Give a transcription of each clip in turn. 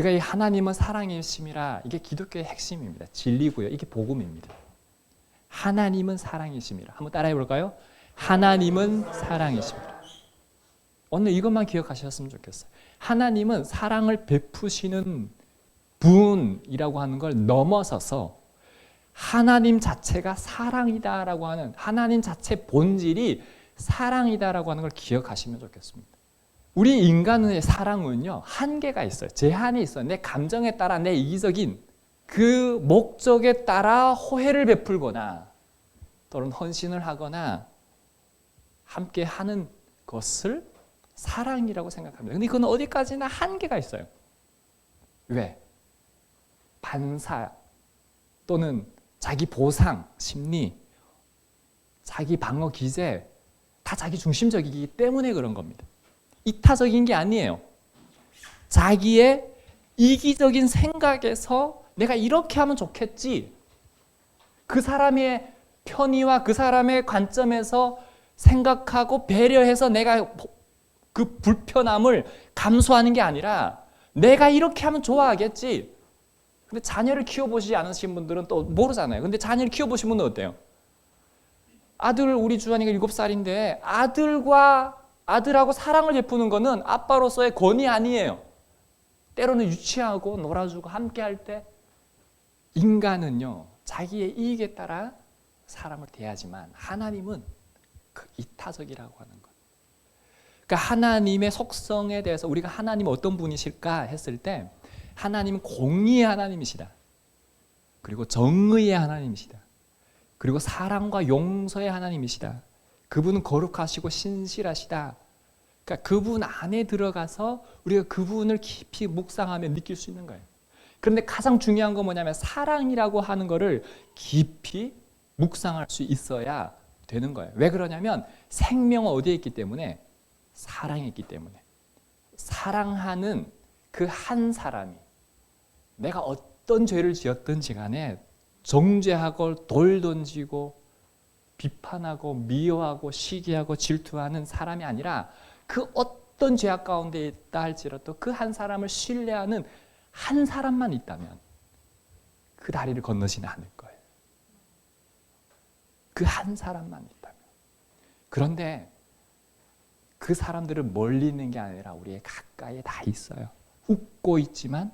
우리가 이 하나님은 사랑이심이라, 이게 기독교의 핵심입니다. 진리고요. 이게 복음입니다. 하나님은 사랑이심이라. 한번 따라해 볼까요? 하나님은 사랑이심이라. 오늘 이것만 기억하셨으면 좋겠어요. 하나님은 사랑을 베푸시는 분이라고 하는 걸 넘어서서 하나님 자체가 사랑이다라고 하는, 하나님 자체 본질이 사랑이다라고 하는 걸 기억하시면 좋겠습니다. 우리 인간의 사랑은요, 한계가 있어요. 제한이 있어요. 내 감정에 따라, 내 이기적인 그 목적에 따라 호혜를 베풀거나 또는 헌신을 하거나 함께 하는 것을 사랑이라고 생각합니다. 근데 그건 어디까지나 한계가 있어요. 왜? 반사 또는 자기 보상 심리, 자기 방어 기제, 다 자기 중심적이기 때문에 그런 겁니다. 이타적인 게 아니에요. 자기의 이기적인 생각에서 내가 이렇게 하면 좋겠지, 그 사람의 편의와 그 사람의 관점에서 생각하고 배려해서 내가 그 불편함을 감수하는 게 아니라 내가 이렇게 하면 좋아하겠지. 근데 자녀를 키워보시지 않으신 분들은 또 모르잖아요. 근데 자녀를 키워보신 분은 어때요? 아들, 우리 주한이가 7살인데 아들하고 사랑을 베푸는 거는 아빠로서의 권위 아니에요. 때로는 유치하고 놀아주고 함께 할 때, 인간은요, 자기의 이익에 따라 사람을 대하지만 하나님은 그 이타적이라고 하는 것. 그러니까 하나님의 속성에 대해서 우리가 하나님은 어떤 분이실까 했을 때, 하나님은 공의의 하나님이시다. 그리고 정의의 하나님이시다. 그리고 사랑과 용서의 하나님이시다. 그분은 거룩하시고 신실하시다. 그러니까 그분 안에 들어가서 우리가 그분을 깊이 묵상하며 느낄 수 있는 거예요. 그런데 가장 중요한 건 뭐냐면 사랑이라고 하는 거를 깊이 묵상할 수 있어야 되는 거예요. 왜 그러냐면 생명은 어디에 있기 때문에? 사랑에 있기 때문에. 사랑하는 그 한 사람이 내가 어떤 죄를 지었든지 간에 정죄하고 돌 던지고 비판하고 미워하고 시기하고 질투하는 사람이 아니라 그 어떤 죄악 가운데 있다 할지라도 그 한 사람을 신뢰하는 한 사람만 있다면 그 다리를 건너지는 않을 거예요. 그 한 사람만 있다면. 그런데 그 사람들은 멀리 있는 게 아니라 우리의 가까이에 다 있어요. 웃고 있지만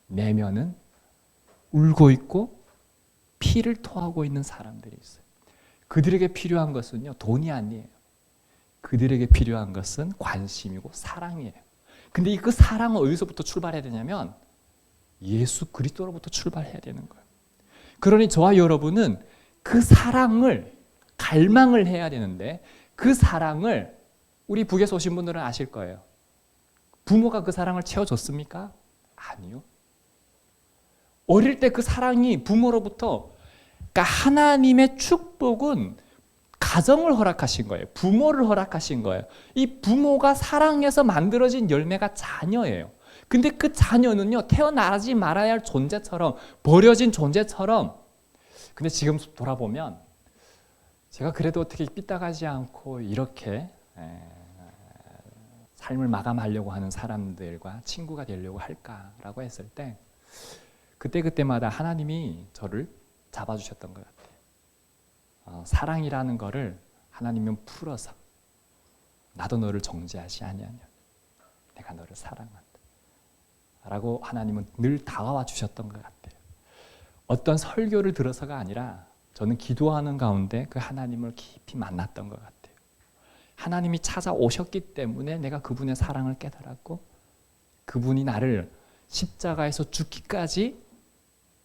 내면은 울고 있고 피를 토하고 있는 사람들이 있어요. 그들에게 필요한 것은요, 돈이 아니에요. 그들에게 필요한 것은 관심이고 사랑이에요. 근데 그 사랑은 어디서부터 출발해야 되냐면 예수 그리스도로부터 출발해야 되는 거예요. 그러니 저와 여러분은 그 사랑을 갈망을 해야 되는데, 그 사랑을 우리 북에서 오신 분들은 아실 거예요. 부모가 그 사랑을 채워줬습니까? 아니요. 어릴 때 그 사랑이 부모로부터, 그러니까 하나님의 축복은 가정을 허락하신 거예요. 부모를 허락하신 거예요. 이 부모가 사랑해서 만들어진 열매가 자녀예요. 근데 그 자녀는요, 태어나지 말아야 할 존재처럼, 버려진 존재처럼. 근데 지금 돌아보면 제가 그래도 어떻게 삐딱하지 않고 이렇게 삶을 마감하려고 하는 사람들과 친구가 되려고 할까라고 했을 때, 그때마다 하나님이 저를 잡아주셨던 것 같아요. 사랑이라는 거를 하나님은 풀어서 나도 너를 정죄하지 아니하냐, 내가 너를 사랑한다 라고 하나님은 늘 다가와 주셨던 것 같아요. 어떤 설교를 들어서가 아니라 저는 기도하는 가운데 그 하나님을 깊이 만났던 것 같아요. 하나님이 찾아오셨기 때문에 내가 그분의 사랑을 깨달았고, 그분이 나를 십자가에서 죽기까지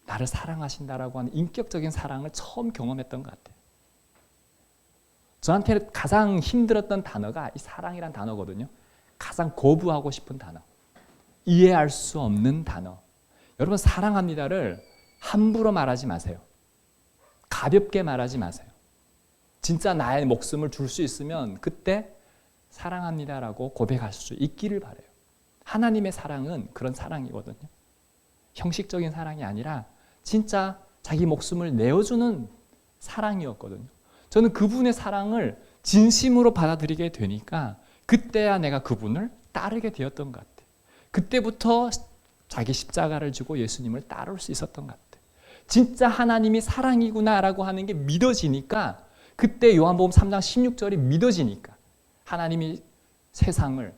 나를 사랑하신다라고 하는 인격적인 사랑을 처음 경험했던 것 같아요. 저한테 가장 힘들었던 단어가 이 사랑이란 단어거든요. 가장 거부하고 싶은 단어, 이해할 수 없는 단어. 여러분, 사랑합니다를 함부로 말하지 마세요. 가볍게 말하지 마세요. 진짜 나의 목숨을 줄 수 있으면 그때 사랑합니다라고 고백할 수 있기를 바라요. 하나님의 사랑은 그런 사랑이거든요. 형식적인 사랑이 아니라 진짜 자기 목숨을 내어주는 사랑이었거든요. 저는 그분의 사랑을 진심으로 받아들이게 되니까 그때야 내가 그분을 따르게 되었던 것 같아요. 그때부터 자기 십자가를 지고 예수님을 따를 수 있었던 것 같아요. 진짜 하나님이 사랑이구나라고 하는 게 믿어지니까, 그때 요한복음 3장 16절이 믿어지니까 하나님이 세상을,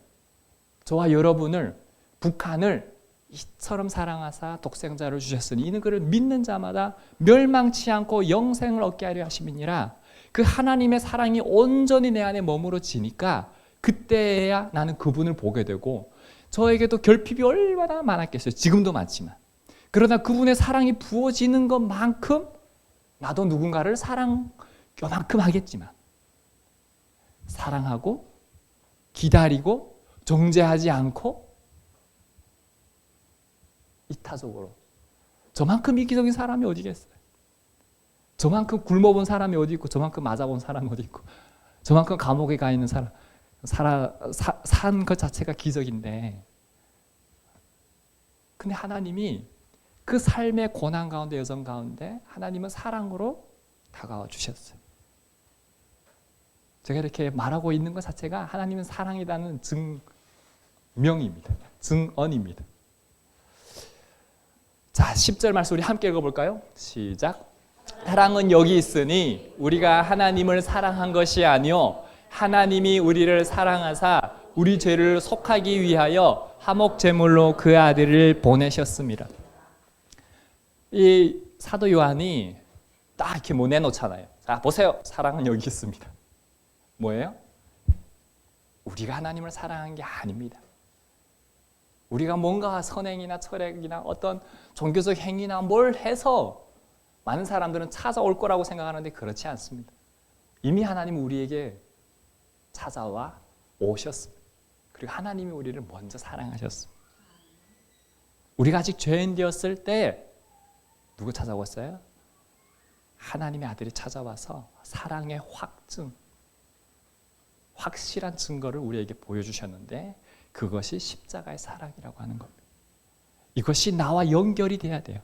저와 여러분을, 북한을 이처럼 사랑하사 독생자를 주셨으니 이는 그를 믿는 자마다 멸망치 않고 영생을 얻게 하려 하심이니라. 그 하나님의 사랑이 온전히 내 안에 머무러지니까 그때야 나는 그분을 보게 되고, 저에게도 결핍이 얼마나 많았겠어요. 지금도 많지만. 그러나 그분의 사랑이 부어지는 것만큼 나도 누군가를 사랑 요만큼 하겠지만, 사랑하고 기다리고 정죄하지 않고 이타적으로, 저만큼 이기적인 사람이 어디겠어요? 저만큼 굶어본 사람이 어디 있고, 저만큼 맞아본 사람이 어디 있고, 저만큼 감옥에 가 있는 사람, 산 것 자체가 기적인데, 근데 하나님이 그 삶의 고난 가운데, 여정 가운데 하나님은 사랑으로 다가와 주셨어요. 제가 이렇게 말하고 있는 것 자체가 하나님은 사랑이라는 증명입니다. 증언입니다. 자, 10절 말씀 우리 함께 읽어볼까요? 시작. 사랑은 여기 있으니 우리가 하나님을 사랑한 것이 아니요 하나님이 우리를 사랑하사 우리 죄를 속하기 위하여 화목 제물로 그 아들을 보내셨습니다. 이 사도 요한이 딱 이렇게 내놓잖아요. 자, 보세요. 사랑은 여기 있습니다. 뭐예요? 우리가 하나님을 사랑한 게 아닙니다. 우리가 뭔가 선행이나 철학이나 어떤 종교적 행위나 뭘 해서 많은 사람들은 찾아올 거라고 생각하는데 그렇지 않습니다. 이미 하나님은 우리에게 찾아와 오셨습니다. 그리고 하나님이 우리를 먼저 사랑하셨습니다. 우리가 아직 죄인 되었을 때 누구 찾아왔어요? 하나님의 아들이 찾아와서 사랑의 확증, 확실한 증거를 우리에게 보여주셨는데, 그것이 십자가의 사랑이라고 하는 겁니다. 이것이 나와 연결이 돼야 돼요.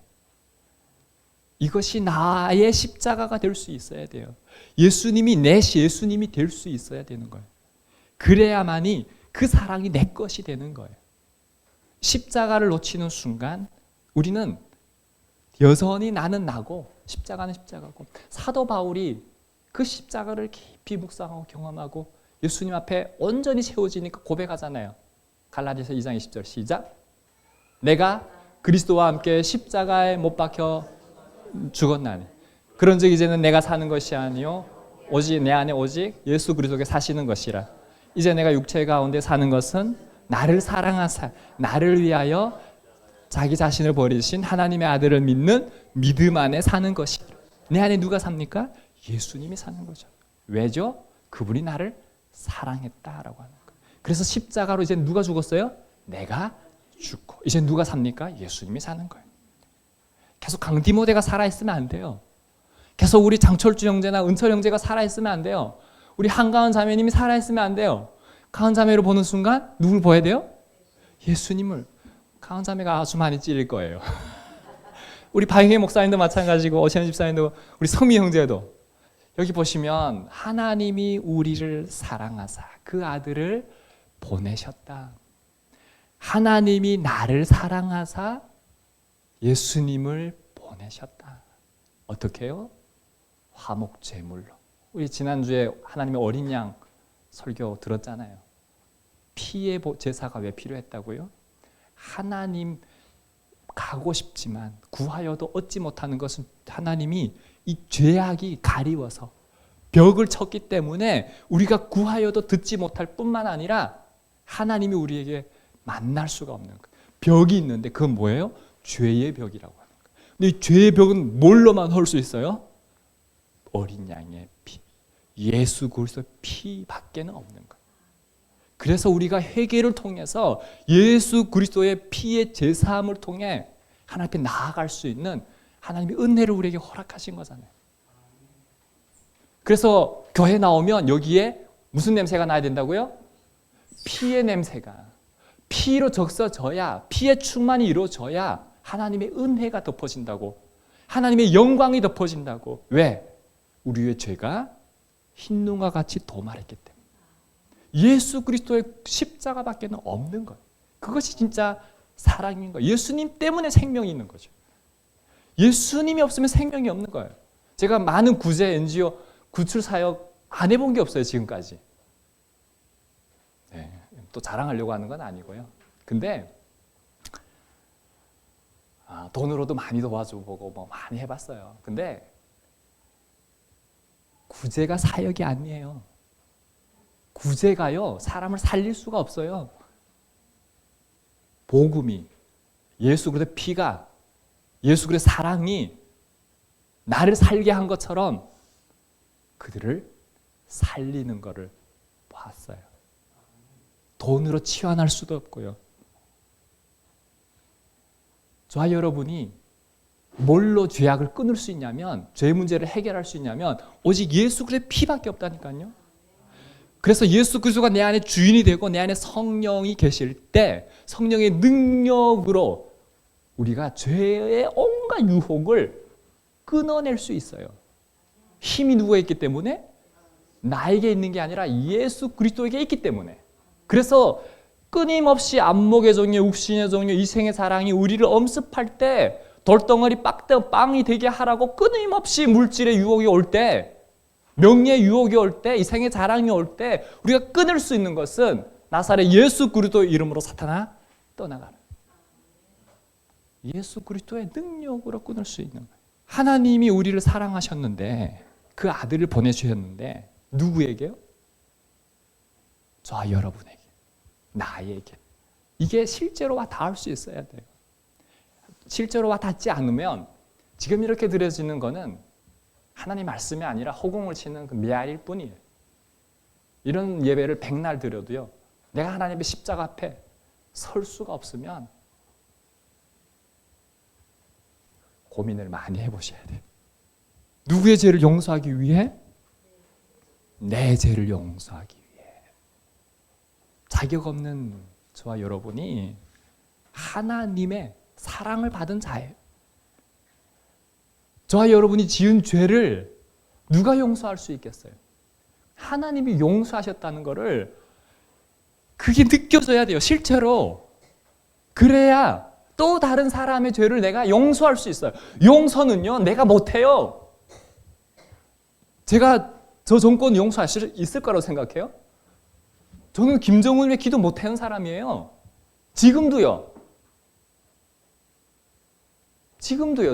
이것이 나의 십자가가 될 수 있어야 돼요. 예수님이 내 예수님이 될 수 있어야 되는 거예요. 그래야만이 그 사랑이 내 것이 되는 거예요. 십자가를 놓치는 순간 우리는 여전히 나는 나고 십자가는 십자가고, 사도 바울이 그 십자가를 깊이 묵상하고 경험하고 예수님 앞에 온전히 세워지니까 고백하잖아요. 갈라디아서 2장 20절 시작. 내가 그리스도와 함께 십자가에 못 박혀 죽었나니 그런즉 이제는 내가 사는 것이 아니요 오직 내 안에 오직 예수 그리스도께 사시는 것이라. 이제 내가 육체 가운데 사는 것은 나를 사랑하사 나를 위하여 자기 자신을 버리신 하나님의 아들을 믿는 믿음 안에 사는 것이라. 내 안에 누가 삽니까? 예수님이 사는 거죠. 왜죠? 그분이 나를 사랑했다라고 하는 거예요. 그래서 십자가로 이제 누가 죽었어요? 내가 죽고. 이제 누가 삽니까? 예수님이 사는 거예요. 계속 강디모데가 살아있으면 안 돼요. 계속 우리 장철주 형제나 은철 형제가 살아있으면 안 돼요. 우리 한가은 자매님이 살아있으면 안 돼요. 가은 자매로 보는 순간 누굴 보아야 돼요? 예수님을. 가은 자매가 아주 많이 찔릴 거예요. 우리 바잉의 목사님도 마찬가지고 어시안 집사님도 우리 성미 형제도 여기 보시면 하나님이 우리를 사랑하사 그 아들을 보내셨다. 하나님이 나를 사랑하사 예수님을 보내셨다. 어떻게 해요? 화목제물로. 우리 지난주에 하나님의 어린 양 설교 들었잖아요. 피의 제사가 왜 필요했다고요? 하나님 가고 싶지만 구하여도 얻지 못하는 것은 하나님이 이 죄악이 가리워서 벽을 쳤기 때문에 우리가 구하여도 듣지 못할 뿐만 아니라 하나님이 우리에게 만날 수가 없는 거예요. 벽이 있는데 그건 뭐예요? 죄의 벽이라고 하는 거예요. 근데 이 죄의 벽은 뭘로만 헐 수 있어요? 어린 양의 피, 예수 그리스도의 피밖에는 없는 거예요. 그래서 우리가 회개를 통해서 예수 그리스도의 피의 제사함을 통해 하나님 앞에 나아갈 수 있는 하나님의 은혜를 우리에게 허락하신 거잖아요. 그래서 교회 나오면 여기에 무슨 냄새가 나야 된다고요? 피의 냄새가. 피로 적셔져야, 피의 충만이 이루어져야 하나님의 은혜가 덮어진다고, 하나님의 영광이 덮어진다고. 왜? 우리의 죄가 흰눈과 같이 도말했기 때문에. 예수 그리스도의 십자가밖에는 없는 거예요. 그것이 진짜 사랑인 거예요. 예수님 때문에 생명이 있는 거죠. 예수님이 없으면 생명이 없는 거예요. 제가 많은 구제 NGO 구출 사역 안 해본 게 없어요, 지금까지. 네, 또 자랑하려고 하는 건 아니고요. 근데 돈으로도 많이 도와주고 뭐 많이 해봤어요. 근데 구제가 사역이 아니에요. 구제가요, 사람을 살릴 수가 없어요. 복음이, 예수 그리스도의 피가, 예수 그리스도의 사랑이 나를 살게 한 것처럼 그들을 살리는 것을 봤어요. 돈으로 치환할 수도 없고요. 저와 여러분이 뭘로 죄악을 끊을 수 있냐면, 죄 문제를 해결할 수 있냐면 오직 예수 그리스도의 피밖에 없다니까요. 그래서 예수 그리스도가 내 안에 주인이 되고 내 안에 성령이 계실 때 성령의 능력으로 우리가 죄의 온갖 유혹을 끊어낼 수 있어요. 힘이 누구에 있기 때문에? 나에게 있는 게 아니라 예수 그리스도에게 있기 때문에. 그래서 끊임없이 안목의 종류, 육신의 종류, 이생의 사랑이 우리를 엄습할 때, 돌덩어리 빵이 되게 하라고 끊임없이 물질의 유혹이 올 때, 명예의 유혹이 올 때, 이생의 자랑이 올 때 우리가 끊을 수 있는 것은 나사렛 예수 그리스도 이름으로 사탄아 떠나가라. 예수 그리스도의 능력으로 끊을 수 있는 거예요. 하나님이 우리를 사랑하셨는데, 그 아들을 보내주셨는데 누구에게요? 저와 여러분에게, 나에게. 이게 실제로 와 닿을 수 있어야 돼요. 실제로 와 닿지 않으면 지금 이렇게 드려지는 거는 하나님 말씀이 아니라 허공을 치는 그 메아리일 뿐이에요. 이런 예배를 백날 드려도요, 내가 하나님의 십자가 앞에 설 수가 없으면 고민을 많이 해보셔야 돼요. 누구의 죄를 용서하기 위해? 내 죄를 용서하기 위해. 자격 없는 저와 여러분이 하나님의 사랑을 받은 자예요. 저와 여러분이 지은 죄를 누가 용서할 수 있겠어요? 하나님이 용서하셨다는 것을 그게 느껴져야 돼요, 실제로. 그래야 또 다른 사람의 죄를 내가 용서할 수 있어요. 용서는요, 내가 못해요. 제가 저 정권 용서할 수 있을 거라고 생각해요? 저는 김정은의 기도 못하는 사람이에요. 지금도요,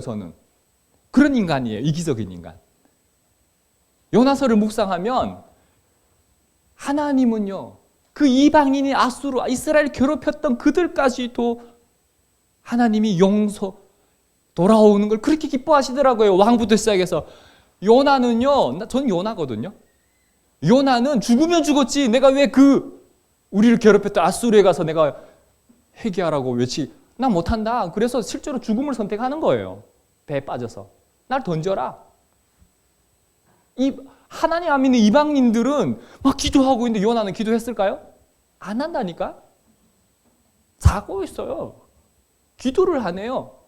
저는. 그런 인간이에요. 이기적인 인간. 요나서를 묵상하면 하나님은요, 그 이방인이 아수르, 이스라엘 괴롭혔던 그들까지도 하나님이 용서, 돌아오는 걸 그렇게 기뻐하시더라고요. 왕부터 시작해서. 요나는요, 저는 요나거든요. 요나는 죽으면 죽었지, 내가 왜 우리를 괴롭혔던 아수르에 가서 내가 회개하라고 난 못한다. 그래서 실제로 죽음을 선택하는 거예요. 배에 빠져서. 날 던져라. 하나님 안 믿는 이방인들은 막 기도하고 있는데 요나는 기도했을까요? 안 한다니까? 자고 있어요. 기도를 안 해요.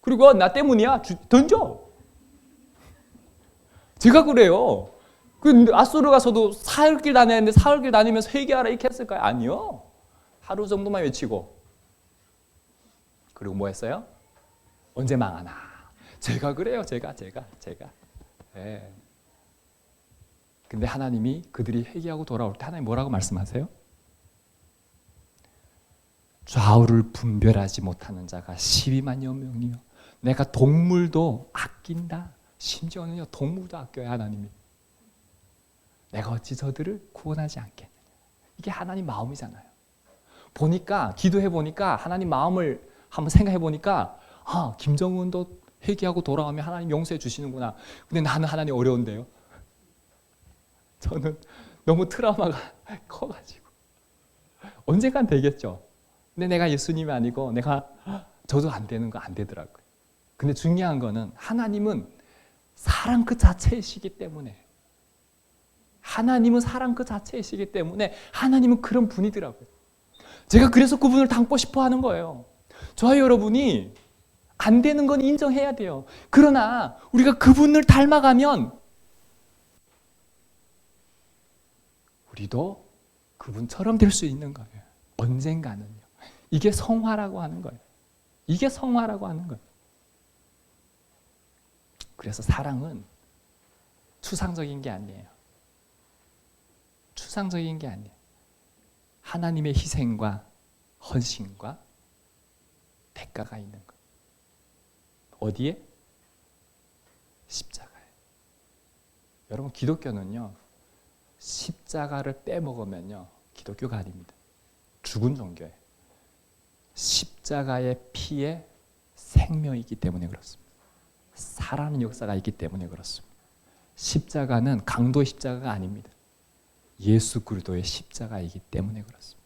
그리고 나 때문이야. 던져. 제가 그래요. 아수르 가서도 사흘길 다녔는데 사흘길 다니면서 회개하라 이렇게 했을까요? 아니요. 하루 정도만 외치고. 그리고 뭐 했어요? 언제 망하나. 제가 그래요. 제가. 네. 근데 하나님이 그들이 회개하고 돌아올 때 하나님 뭐라고 말씀하세요? 좌우를 분별하지 못하는 자가 12만여 명이요. 내가 동물도 아낀다. 심지어는요, 동물도 아껴요, 하나님이. 내가 어찌 저들을 구원하지 않겠느냐. 이게 하나님 마음이잖아요. 기도해 보니까 하나님 마음을 한번 생각해 보니까, 김정은도 회개하고 돌아오면 하나님 용서해 주시는구나. 근데 나는 하나님 어려운데요. 저는 너무 트라우마가 커가지고. 언젠간 되겠죠. 근데 내가 예수님이 아니고 저도 안 되는 거 안 되더라고요. 근데 중요한 거는 하나님은 사랑 그 자체이시기 때문에, 하나님은 그런 분이더라고요. 제가 그래서 그분을 닮고 싶어 하는 거예요. 저와 여러분이 안 되는 건 인정해야 돼요. 그러나 우리가 그분을 닮아가면 우리도 그분처럼 될 수 있는 거예요. 언젠가는요. 이게 성화라고 하는 거예요. 이게 성화라고 하는 거예요. 그래서 사랑은 추상적인 게 아니에요. 추상적인 게 아니에요. 하나님의 희생과 헌신과 대가가 있는 거예요. 어디에? 십자가에. 여러분, 기독교는요, 십자가를 빼먹으면요, 기독교가 아닙니다. 죽은 종교예요. 십자가의 피에 생명이기 때문에 그렇습니다. 살아나는 역사가 있기 때문에 그렇습니다. 십자가는 강도 십자가가 아닙니다. 예수 그리스도의 십자가이기 때문에 그렇습니다.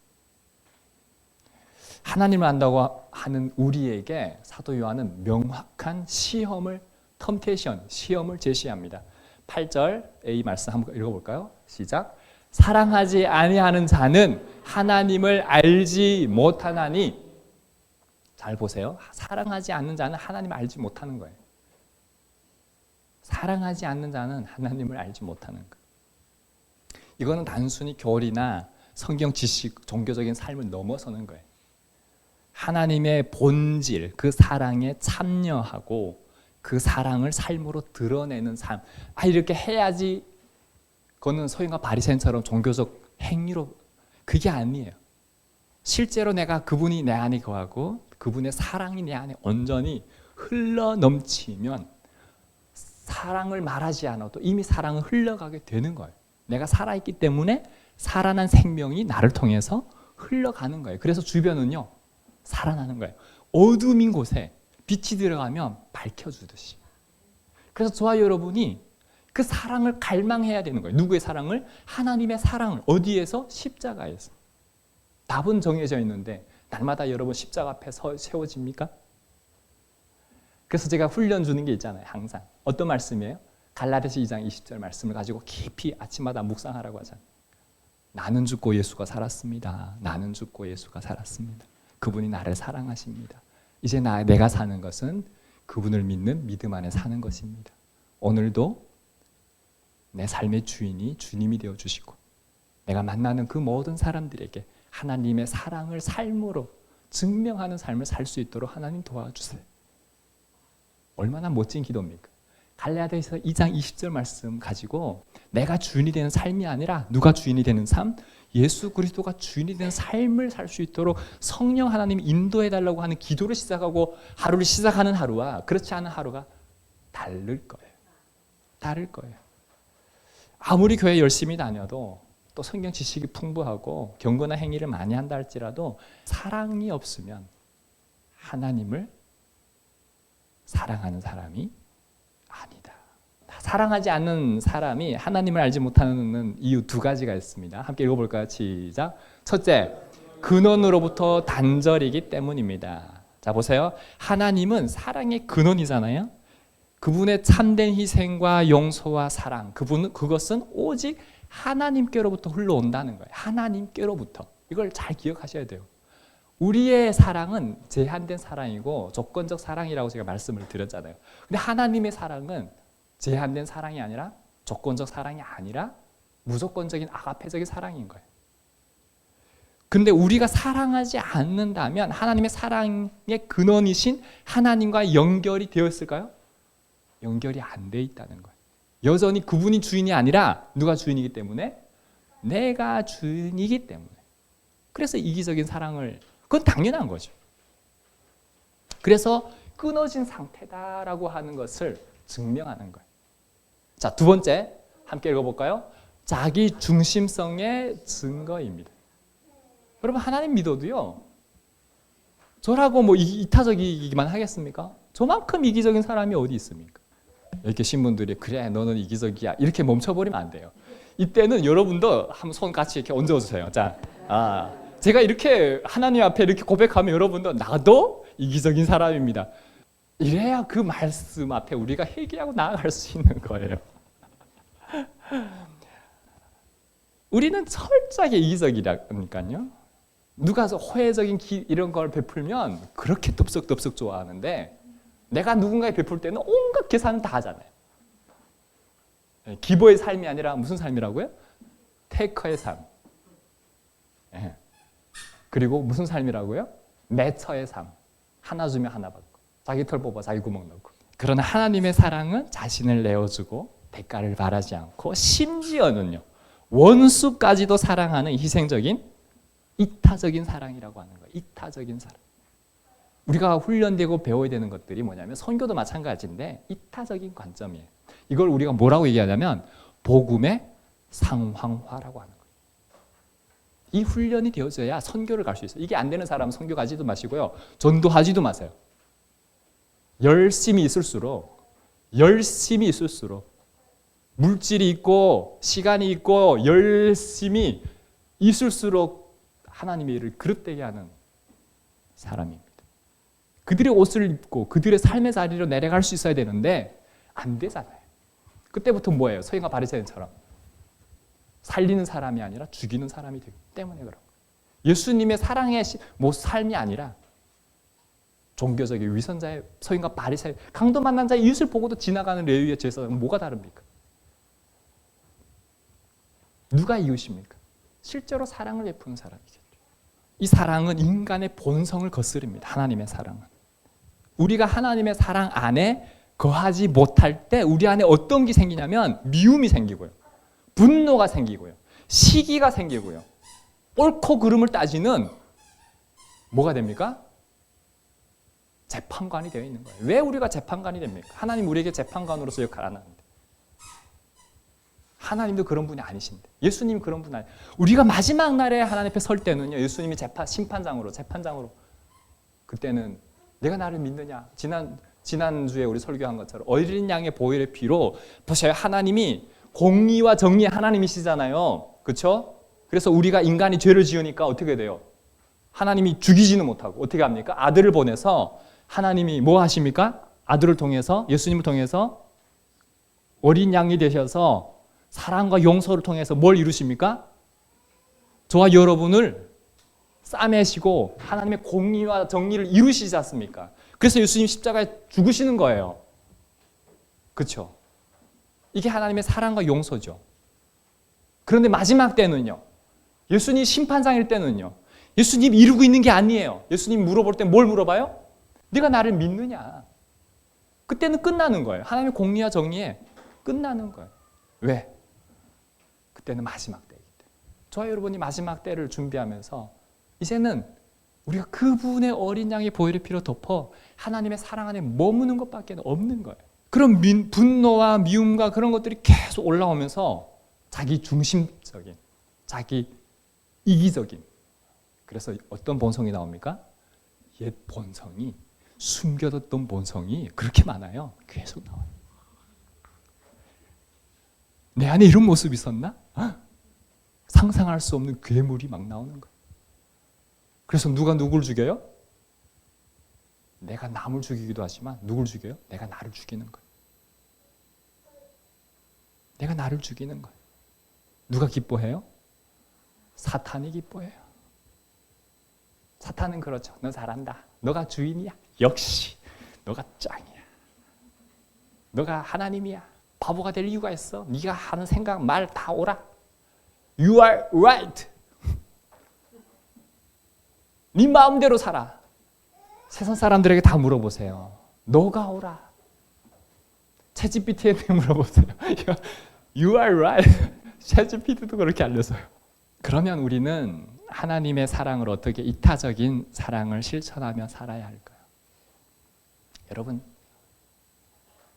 하나님을 안다고 하는 우리에게 사도 요한은 명확한 시험을 시험을 제시합니다. 8절 A 말씀 한번 읽어볼까요? 시작. 사랑하지 아니하는 자는 하나님을 알지 못하나니. 잘 보세요. 사랑하지 않는 자는 하나님을 알지 못하는 거예요. 사랑하지 않는 자는 하나님을 알지 못하는 거예요. 이거는 단순히 교리나 성경 지식, 종교적인 삶을 넘어서는 거예요. 하나님의 본질, 그 사랑에 참여하고 그 사랑을 삶으로 드러내는 삶. 이렇게 해야지. 그거는 소인과 바리새인처럼 종교적 행위로, 그게 아니에요. 실제로 내가 그분이 내 안에 거하고 그분의 사랑이 내 안에 온전히 흘러 넘치면 사랑을 말하지 않아도 이미 사랑은 흘러가게 되는 거예요. 내가 살아있기 때문에 살아난 생명이 나를 통해서 흘러가는 거예요. 그래서 주변은요, 살아나는 거예요. 어둠인 곳에 빛이 들어가면 밝혀주듯이. 그래서 저와 여러분이 그 사랑을 갈망해야 되는 거예요. 누구의 사랑을? 하나님의 사랑을. 어디에서? 십자가에서. 답은 정해져 있는데 날마다 여러분 십자가 앞에 세워집니까? 그래서 제가 훈련 주는 게 있잖아요. 항상. 어떤 말씀이에요? 갈라디아서 2장 20절 말씀을 가지고 깊이 아침마다 묵상하라고 하잖아요. 나는 죽고 예수가 살았습니다. 나는 죽고 예수가 살았습니다. 그분이 나를 사랑하십니다. 이제 내가 사는 것은 그분을 믿는 믿음 안에 사는 것입니다. 오늘도 내 삶의 주인이 주님이 되어주시고 내가 만나는 그 모든 사람들에게 하나님의 사랑을 삶으로 증명하는 삶을 살 수 있도록 하나님 도와주세요. 얼마나 멋진 기도입니까? 갈라디아서 2장 20절 말씀 가지고 내가 주인이 되는 삶이 아니라 누가 주인이 되는 삶? 예수 그리스도가 주인이 되는 삶을 살 수 있도록 성령 하나님이 인도해달라고 하는 기도를 시작하고 하루를 시작하는 하루와 그렇지 않은 하루가 다를 거예요. 다를 거예요. 아무리 교회 열심히 다녀도 또 성경 지식이 풍부하고 경건한 행위를 많이 한다 할지라도 사랑이 없으면 하나님을 사랑하는 사람이 아니다. 사랑하지 않는 사람이 하나님을 알지 못하는 이유 두 가지가 있습니다. 함께 읽어볼까요? 시작. 첫째, 근원으로부터 단절이기 때문입니다. 자, 보세요. 하나님은 사랑의 근원이잖아요. 그분의 참된 희생과 용서와 사랑, 그것은 오직 하나님께로부터 흘러온다는 거예요. 하나님께로부터. 이걸 잘 기억하셔야 돼요. 우리의 사랑은 제한된 사랑이고 조건적 사랑이라고 제가 말씀을 드렸잖아요. 근데 하나님의 사랑은 제한된 사랑이 아니라 조건적 사랑이 아니라 무조건적인 아가페적인 사랑인 거예요. 근데 우리가 사랑하지 않는다면 하나님의 사랑의 근원이신 하나님과 연결이 되어 있을까요? 연결이 안 돼 있다는 거예요. 여전히 그분이 주인이 아니라 누가 주인이기 때문에? 내가 주인이기 때문에. 그래서 이기적인 사랑을, 그건 당연한 거죠. 그래서 끊어진 상태다라고 하는 것을 증명하는 거예요. 자, 두 번째 함께 읽어볼까요? 자기 중심성의 증거입니다. 여러분, 하나님 믿어도요, 저라고 뭐 이타적이기만 하겠습니까? 저만큼 이기적인 사람이 어디 있습니까? 이렇게 신분들이 그래 너는 이기적이야 이렇게 멈춰버리면 안 돼요. 이때는 여러분도 한번 손 같이 이렇게 얹어주세요. 자, 제가 이렇게 하나님 앞에 이렇게 고백하면 여러분도 나도 이기적인 사람입니다. 이래야 그 말씀 앞에 우리가 회개하고 나아갈 수 있는 거예요. 우리는 철저하게 이기적이라니까요. 누가 호혜적인 이런 걸 베풀면 그렇게 덥석덥석 좋아하는데 내가 누군가에 베풀 때는 온갖 계산을 다 하잖아요. 기버의 삶이 아니라 무슨 삶이라고요? 테이커의 삶. 그리고 무슨 삶이라고요? 매처의 삶. 하나 주면 하나 받고, 자기 털 뽑아 자기 구멍 넣고. 그러나 하나님의 사랑은 자신을 내어주고 대가를 바라지 않고 심지어는요, 원수까지도 사랑하는 희생적인 이타적인 사랑이라고 하는 거예요. 이타적인 사랑. 우리가 훈련되고 배워야 되는 것들이 뭐냐면, 선교도 마찬가지인데 이타적인 관점이에요. 이걸 우리가 뭐라고 얘기하냐면 복음의 상황화라고 하는 거예요. 이 훈련이 되어져야 선교를 갈 수 있어요. 이게 안 되는 사람은 선교 가지도 마시고요, 전도하지도 마세요. 열심히 있을수록 물질이 있고 시간이 있고 열심히 있을수록 하나님의 일을 그릇되게 하는 사람입니다. 그들의 옷을 입고 그들의 삶의 자리로 내려갈 수 있어야 되는데 안 되잖아요. 그때부터 뭐예요? 서기관 바리새인처럼 살리는 사람이 아니라 죽이는 사람이 되기 때문에 그런 거예요. 예수님의 사랑의 삶이 아니라 종교적인 위선자의 서기관 바리새인, 강도 만난 자의 이웃을 보고도 지나가는 레위의 제사장은 뭐가 다릅니까? 누가 이웃입니까? 실제로 사랑을 베푸는 사람이겠죠. 이 사랑은 인간의 본성을 거스릅니다. 하나님의 사랑은. 우리가 하나님의 사랑 안에 거하지 못할 때 우리 안에 어떤 게 생기냐면 미움이 생기고요, 분노가 생기고요, 시기가 생기고요, 옳고 그름을 따지는 뭐가 됩니까? 재판관이 되어 있는 거예요. 왜 우리가 재판관이 됩니까? 하나님 우리에게 재판관으로서 역할 안 하는데. 하나님도 그런 분이 아니신데, 예수님 그런 분 아니에요. 우리가 마지막 날에 하나님 앞에 설 때는요, 예수님이 재판장으로 그때는 내가 나를 믿느냐, 지난주에 우리 설교한 것처럼 어린 양의 보혈의 피로, 보세요, 하나님이 공의와 정의의 하나님이시잖아요. 그렇죠? 그래서 우리가 인간이 죄를 지으니까 어떻게 돼요? 하나님이 죽이지는 못하고 어떻게 합니까? 아들을 보내서 하나님이 뭐 하십니까? 아들을 통해서, 예수님을 통해서 어린 양이 되셔서 사랑과 용서를 통해서 뭘 이루십니까? 저와 여러분을 싸매시고 하나님의 공의와 정의를 이루시지 않습니까? 그래서 예수님 십자가에 죽으시는 거예요. 그렇죠? 이게 하나님의 사랑과 용서죠. 그런데 마지막 때는요, 예수님 심판장일 때는요, 예수님 이루고 있는 게 아니에요. 예수님 물어볼 때 뭘 물어봐요? 네가 나를 믿느냐? 그때는 끝나는 거예요. 하나님의 공의와 정의에 끝나는 거예요. 왜? 그때는 마지막 때이기 때문에. 저와 여러분이 마지막 때를 준비하면서 이제는 우리가 그분의 어린 양의 보혈의 피로 덮어 하나님의 사랑 안에 머무는 것밖에 없는 거예요. 그런 분노와 미움과 그런 것들이 계속 올라오면서 자기 중심적인, 자기 이기적인, 그래서 어떤 본성이 나옵니까? 옛 본성이, 숨겨뒀던 본성이 그렇게 많아요. 계속 나와요. 내 안에 이런 모습이 있었나? 상상할 수 없는 괴물이 막 나오는 거예요. 그래서 누가 누굴 죽여요? 내가 남을 죽이기도 하지만 누굴 죽여요? 내가 나를 죽이는 거예요. 내가 나를 죽이는 거예요. 누가 기뻐해요? 사탄이 기뻐해요. 사탄은 그렇죠. 너 잘한다. 너가 주인이야. 역시 너가 짱이야. 너가 하나님이야. 바보가 될 이유가 있어. 네가 하는 생각, 말 다 옳아. You are right. 네 마음대로 살아. 세상 사람들에게 다 물어보세요. 너가 옳아. 챗GPT에게 물어보세요. You are right. 챗GPT도 그렇게 알려줘요. 그러면 우리는 하나님의 사랑을 어떻게 이타적인 사랑을 실천하며 살아야 할까요? 여러분,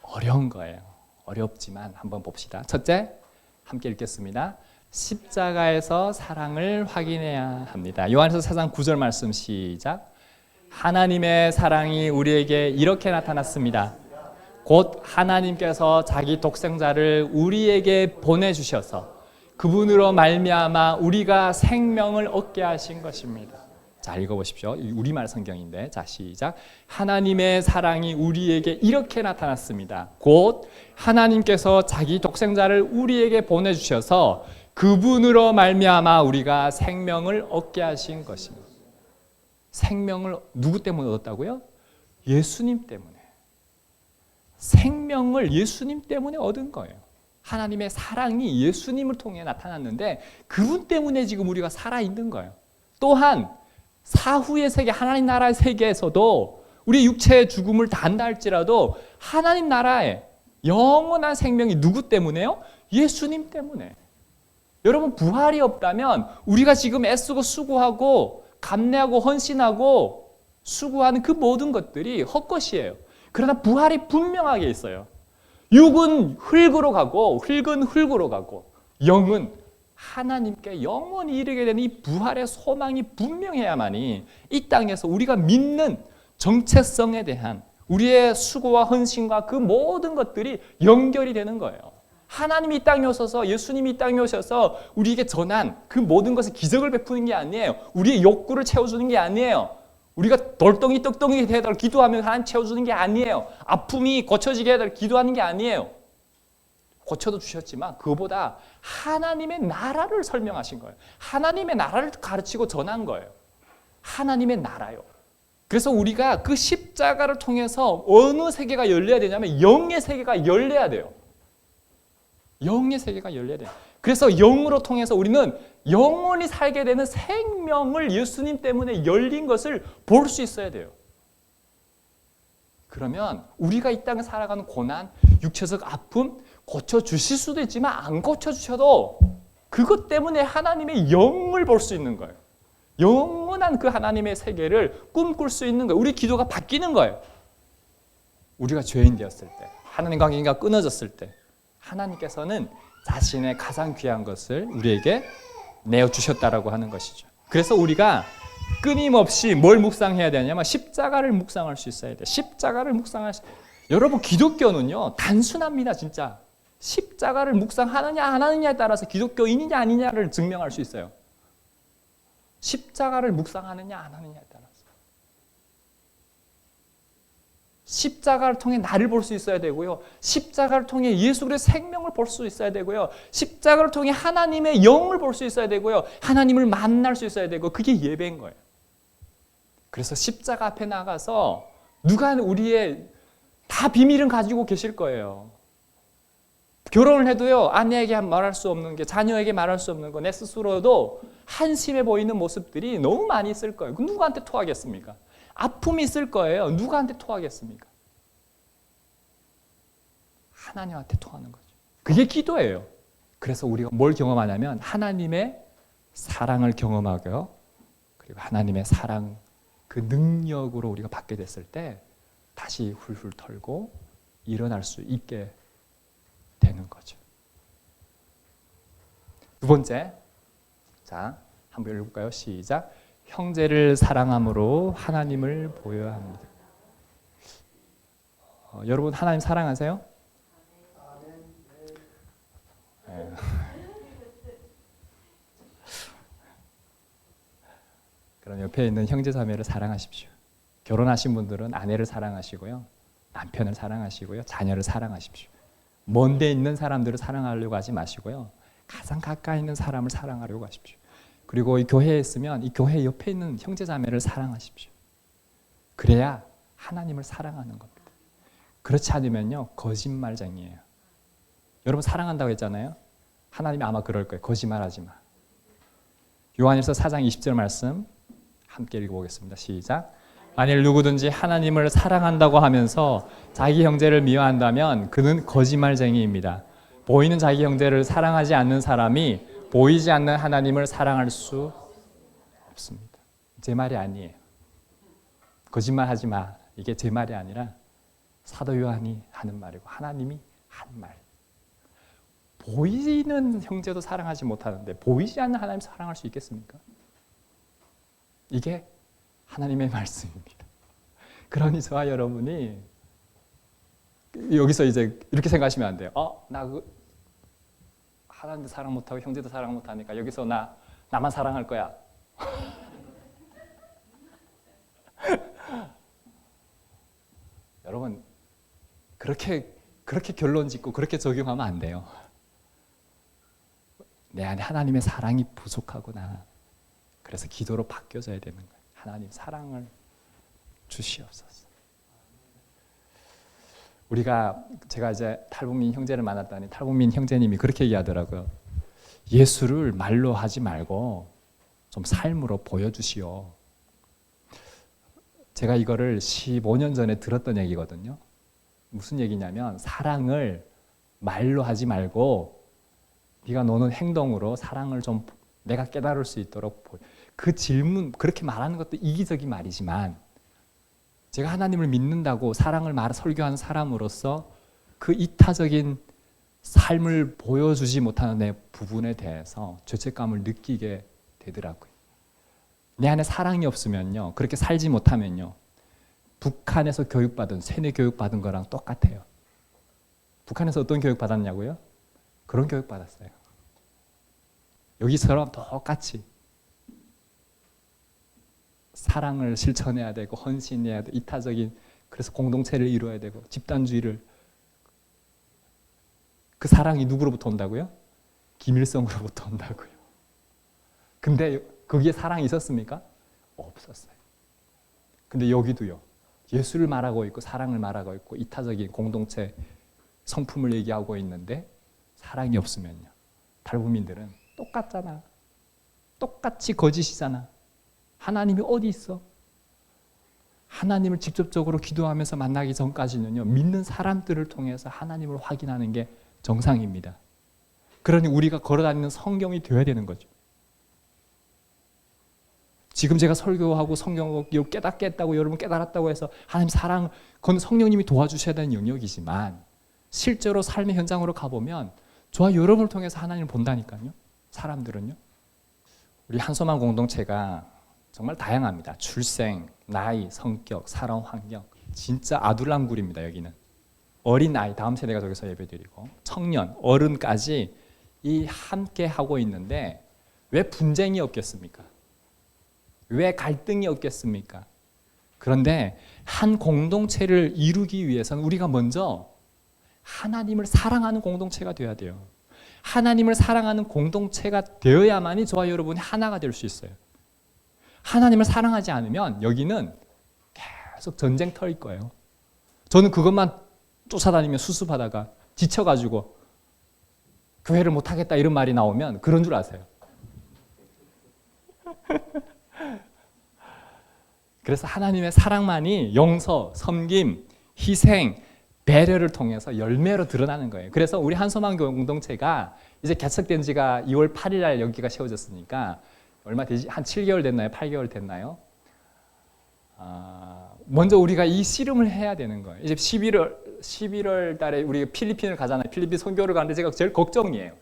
어려운 거예요. 어렵지만 한번 봅시다. 첫째, 함께 읽겠습니다. 십자가에서 사랑을 확인해야 합니다. 요한일서 4장 9절 말씀 시작. 하나님의 사랑이 우리에게 이렇게 나타났습니다. 곧 하나님께서 자기 독생자를 우리에게 보내주셔서 그분으로 말미암아 우리가 생명을 얻게 하신 것입니다. 자, 읽어보십시오. 우리말 성경인데, 자, 시작. 하나님의 사랑이 우리에게 이렇게 나타났습니다. 곧 하나님께서 자기 독생자를 우리에게 보내주셔서 그분으로 말미암아 우리가 생명을 얻게 하신 것입니다. 생명을 누구 때문에 얻었다고요? 예수님 때문에. 생명을 예수님 때문에 얻은 거예요. 하나님의 사랑이 예수님을 통해 나타났는데 그분 때문에 지금 우리가 살아있는 거예요. 또한 사후의 세계, 하나님 나라의 세계에서도 우리 육체의 죽음을 단다 할지라도 하나님 나라의 영원한 생명이 누구 때문에요? 예수님 때문에. 여러분, 부활이 없다면 우리가 지금 애쓰고 수고하고 감내하고 헌신하고 수고하는 그 모든 것들이 헛것이에요. 그러나 부활이 분명하게 있어요. 육은 흙으로 가고 흙은 흙으로 가고 영은 하나님께 영원히 이르게 되는 이 부활의 소망이 분명해야만이 이 땅에서 우리가 믿는 정체성에 대한 우리의 수고와 헌신과 그 모든 것들이 연결이 되는 거예요. 하나님이 이 땅에 오셔서, 예수님이 이 땅에 오셔서 우리에게 전한 그 모든 것에 기적을 베푸는 게 아니에요. 우리의 욕구를 채워주는 게 아니에요. 우리가 돌덩이 떡덩이 해달라고 기도하면 하나님 채워주는 게 아니에요. 아픔이 고쳐지게 해달라고 기도하는 게 아니에요. 고쳐도 주셨지만 그거보다 하나님의 나라를 설명하신 거예요. 하나님의 나라를 가르치고 전한 거예요. 하나님의 나라요. 그래서 우리가 그 십자가를 통해서 어느 세계가 열려야 되냐면 영의 세계가 열려야 돼요. 영의 세계가 열려야 돼요. 그래서 영으로 통해서 우리는 영원히 살게 되는 생명을 예수님 때문에 열린 것을 볼 수 있어야 돼요. 그러면 우리가 이 땅에 살아가는 고난, 육체적 아픔 고쳐주실 수도 있지만 안 고쳐주셔도 그것 때문에 하나님의 영을 볼 수 있는 거예요. 영원한 그 하나님의 세계를 꿈꿀 수 있는 거예요. 우리 기도가 바뀌는 거예요. 우리가 죄인 되었을 때, 하나님 관계가 끊어졌을 때 하나님께서는 자신의 가장 귀한 것을 우리에게 내어주셨다라고 하는 것이죠. 그래서 우리가 끊임없이 뭘 묵상해야 되냐면 십자가를 묵상할 수 있어야 돼요. 십자가를 묵상할 수. 여러분, 기독교는요 단순합니다. 진짜 십자가를 묵상하느냐 안 하느냐에 따라서 기독교인이냐 아니냐를 증명할 수 있어요. 십자가를 묵상하느냐 안 하느냐에 따라서. 십자가를 통해 나를 볼 수 있어야 되고요. 십자가를 통해 예수 그리스도의 생명을 볼 수 있어야 되고요. 십자가를 통해 하나님의 영을 볼 수 있어야 되고요. 하나님을 만날 수 있어야 되고, 그게 예배인 거예요. 그래서 십자가 앞에 나가서 누가 우리의 다 비밀은 가지고 계실 거예요. 결혼을 해도요, 아내에게 말할 수 없는 게, 자녀에게 말할 수 없는 거, 내 스스로도 한심해 보이는 모습들이 너무 많이 있을 거예요. 누구한테 토하겠습니까? 아픔이 있을 거예요. 누구한테 토하겠습니까? 하나님한테 토하는 거죠. 그게 기도예요. 그래서 우리가 뭘 경험하냐면 하나님의 사랑을 경험하고요. 그리고 하나님의 사랑 그 능력으로 우리가 받게 됐을 때 다시 훌훌 털고 일어날 수 있게 되는 거죠. 두 번째, 자, 한번 읽어볼까요? 시작. 형제를 사랑함으로 하나님을 보여야 합니다. 여러분, 하나님 사랑하세요? 네. 그럼 옆에 있는 형제 자매를 사랑하십시오. 결혼하신 분들은 아내를 사랑하시고요, 남편을 사랑하시고요, 자녀를 사랑하십시오. 먼데 있는 사람들을 사랑하려고 하지 마시고요, 가장 가까이 있는 사람을 사랑하려고 하십시오. 그리고 이 교회에 있으면 이 교회 옆에 있는 형제 자매를 사랑하십시오. 그래야 하나님을 사랑하는 겁니다. 그렇지 않으면요, 거짓말쟁이에요. 여러분, 사랑한다고 했잖아요. 하나님이 아마 그럴 거예요. 거짓말하지 마. 요한일서 4장 20절 말씀 함께 읽어보겠습니다. 시작. 만일 누구든지 하나님을 사랑한다고 하면서 자기 형제를 미워한다면 그는 거짓말쟁이입니다. 보이는 자기 형제를 사랑하지 않는 사람이 보이지 않는 하나님을 사랑할 수 없습니다. 제 말이 아니에요. 거짓말하지 마. 이게 제 말이 아니라 사도 요한이 하는 말이고 하나님이 하는 말. 보이는 형제도 사랑하지 못하는데 보이지 않는 하나님 사랑할 수 있겠습니까? 이게 하나님의 말씀입니다. 그러니 저와 여러분이 여기서 이제 이렇게 생각하시면 안 돼요. 나 하나님도 사랑 못하고 형제도 사랑 못하니까 여기서 나만 사랑할 거야. 여러분, 그렇게 결론 짓고 그렇게 적용하면 안 돼요. 내 안에 하나님의 사랑이 부족하구나. 그래서 기도로 바뀌어져야 되는 거예요. 하나님 사랑을 주시옵소서. 제가 이제 탈북민 형제를 만났더니 탈북민 형제님이 그렇게 얘기하더라고요. 예수를 말로 하지 말고 좀 삶으로 보여주시오. 제가 이거를 15년 전에 들었던 얘기거든요. 무슨 얘기냐면 사랑을 말로 하지 말고 네가 노는 행동으로 사랑을 좀 내가 깨달을 수 있도록 그 질문 그렇게 말하는 것도 이기적인 말이지만 제가 하나님을 믿는다고 사랑을 설교하는 사람으로서 그 이타적인 삶을 보여주지 못하는 내 부분에 대해서 죄책감을 느끼게 되더라고요. 내 안에 사랑이 없으면요, 그렇게 살지 못하면요, 북한에서 교육받은 세뇌 교육받은 거랑 똑같아요. 북한에서 어떤 교육 받았냐고요? 그런 교육 받았어요. 여기처럼 똑같이 사랑을 실천해야 되고 헌신해야 되고 이타적인 그래서 공동체를 이루어야 되고 집단주의를 그 사랑이 누구로부터 온다고요? 김일성으로부터 온다고요. 근데 거기에 사랑이 있었습니까? 없었어요. 근데 여기도요. 예수를 말하고 있고 사랑을 말하고 있고 이타적인 공동체 성품을 얘기하고 있는데 사랑이 없으면요. 탈북민들은 똑같잖아. 똑같이 거짓이잖아. 하나님이 어디 있어? 하나님을 직접적으로 기도하면서 만나기 전까지는요. 믿는 사람들을 통해서 하나님을 확인하는 게 정상입니다. 그러니 우리가 걸어다니는 성경이 되어야 되는 거죠. 지금 제가 설교하고 성경을 깨닫게 했다고 여러분 깨달았다고 해서 하나님 사랑, 그건 성령님이 도와주셔야 되는 영역이지만 실제로 삶의 현장으로 가보면 저와 여러분을 통해서 하나님을 본다니까요. 사람들은요. 우리 한소만 공동체가 정말 다양합니다. 출생, 나이, 성격, 살아온 환경. 진짜 아둘랑굴입니다. 여기는. 어린 아이, 다음 세대가 저기서 예배드리고 청년, 어른까지 이 함께 하고 있는데 왜 분쟁이 없겠습니까? 왜 갈등이 없겠습니까? 그런데 한 공동체를 이루기 위해서는 우리가 먼저 하나님을 사랑하는 공동체가 되어야 돼요. 하나님을 사랑하는 공동체가 되어야만이 저와 여러분이 하나가 될 수 있어요. 하나님을 사랑하지 않으면 여기는 계속 전쟁터일 거예요. 저는 그것만 쫓아다니며 수습하다가 지쳐가지고 교회를 못하겠다 이런 말이 나오면 그런 줄 아세요. 그래서 하나님의 사랑만이 용서, 섬김, 희생, 배려를 통해서 열매로 드러나는 거예요. 그래서 우리 한소만 공동체가 이제 개척된 지가 2월 8일 날 여기가 세워졌으니까 얼마 되지? 한 7개월 됐나요? 8개월 됐나요? 먼저 우리가 이 씨름을 해야 되는 거예요. 이제 11월 달에 우리가 필리핀을 가잖아요. 필리핀 선교를 가는데 제가 제일 걱정이에요.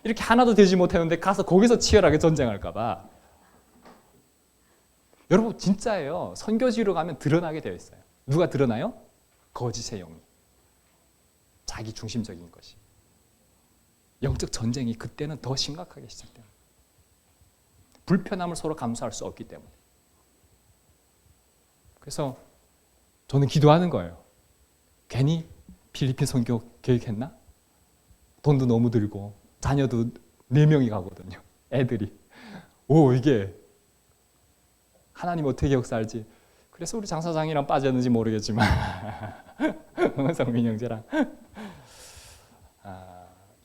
이렇게 하나도 되지 못했는데 가서 거기서 치열하게 전쟁할까 봐. 여러분 진짜예요. 선교지로 가면 드러나게 되어 있어요. 누가 드러나요? 거짓의 영이. 자기 중심적인 것이. 영적 전쟁이 그때는 더 심각하게 시작돼요. 불편함을 서로 감수할 수 없기 때문에. 그래서 저는 기도하는 거예요. 괜히 필리핀 선교 계획했나? 돈도 너무 들고 자녀도 4명이 가거든요. 애들이. 이게 하나님 어떻게 역사할지. 그래서 우리 장사장이랑 빠졌는지 모르겠지만 성민 형제랑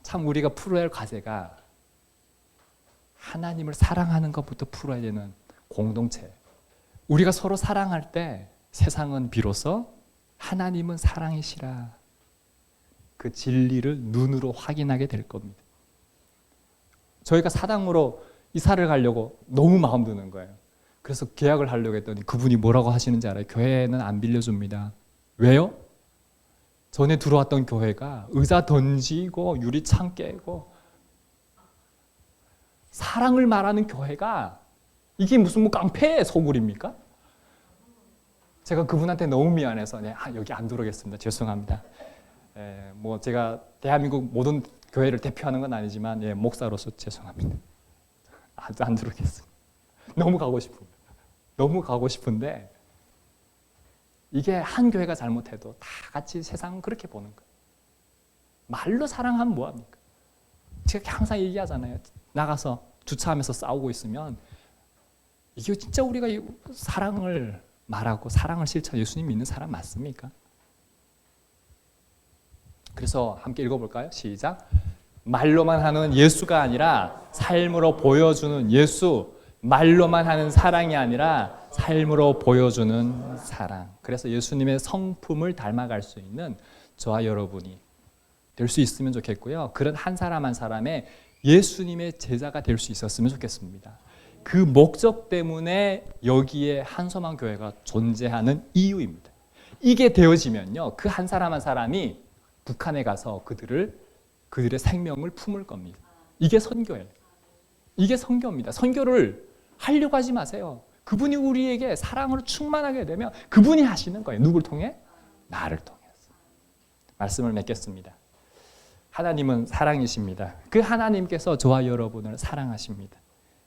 참 우리가 풀어야 할 과제가 하나님을 사랑하는 것부터 풀어야 되는 공동체. 우리가 서로 사랑할 때 세상은 비로소 하나님은 사랑이시라 그 진리를 눈으로 확인하게 될 겁니다. 저희가 사당으로 이사를 가려고 너무 마음 드는 거예요. 그래서 계약을 하려고 했더니 그분이 뭐라고 하시는지 알아요? 교회는 안 빌려줍니다. 왜요? 전에 들어왔던 교회가 의자 던지고 유리창 깨고 사랑을 말하는 교회가 이게 무슨 뭐 깡패 소굴입니까? 제가 그분한테 너무 미안해서 여기 안 들어오겠습니다. 죄송합니다. 뭐 제가 대한민국 모든 교회를 대표하는 건 아니지만 목사로서 죄송합니다. 안 들어오겠습니다. 너무 가고 싶습니다. 너무 가고 싶은데 이게 한 교회가 잘못해도 다 같이 세상은 그렇게 보는 거예요. 말로 사랑하면 뭐합니까? 제가 항상 얘기하잖아요. 나가서 주차하면서 싸우고 있으면 이게 진짜 우리가 사랑을 말하고 사랑을 실천 예수님 믿는 사람 맞습니까? 그래서 함께 읽어볼까요? 시작. 말로만 하는 예수가 아니라 삶으로 보여주는 예수, 말로만 하는 사랑이 아니라 삶으로 보여주는 사랑. 그래서 예수님의 성품을 닮아갈 수 있는 저와 여러분이 될 수 있으면 좋겠고요. 그런 한 사람 한 사람의 예수님의 제자가 될 수 있었으면 좋겠습니다. 그 목적 때문에 여기에 한소망 교회가 존재하는 이유입니다. 이게 되어지면요, 그 한 사람 한 사람이 북한에 가서 그들의 생명을 품을 겁니다. 이게 선교예요. 이게 선교입니다. 선교를 하려고 하지 마세요. 그분이 우리에게 사랑으로 충만하게 되면 그분이 하시는 거예요. 누굴 통해? 나를 통해서. 말씀을 맺겠습니다. 하나님은 사랑이십니다. 그 하나님께서 저와 여러분을 사랑하십니다.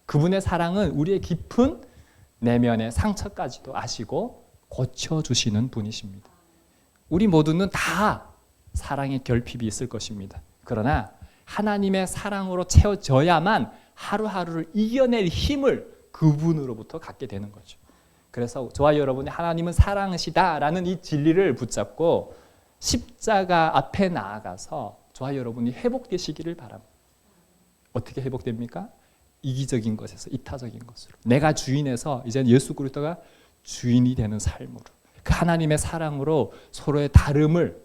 그분의 사랑은 우리의 깊은 내면의 상처까지도 아시고 고쳐주시는 분이십니다. 우리 모두는 다 사랑의 결핍이 있을 것입니다. 그러나 하나님의 사랑으로 채워져야만 하루하루를 이겨낼 힘을 그분으로부터 갖게 되는 거죠. 그래서 저와 여러분이 하나님은 사랑이시다라는 이 진리를 붙잡고 십자가 앞에 나아가서 저와 여러분이 회복되시기를 바랍니다. 어떻게 회복됩니까? 이기적인 것에서 이타적인 것으로, 내가 주인에서 이제 예수 그리스도가 주인이 되는 삶으로, 그 하나님의 사랑으로 서로의 다름을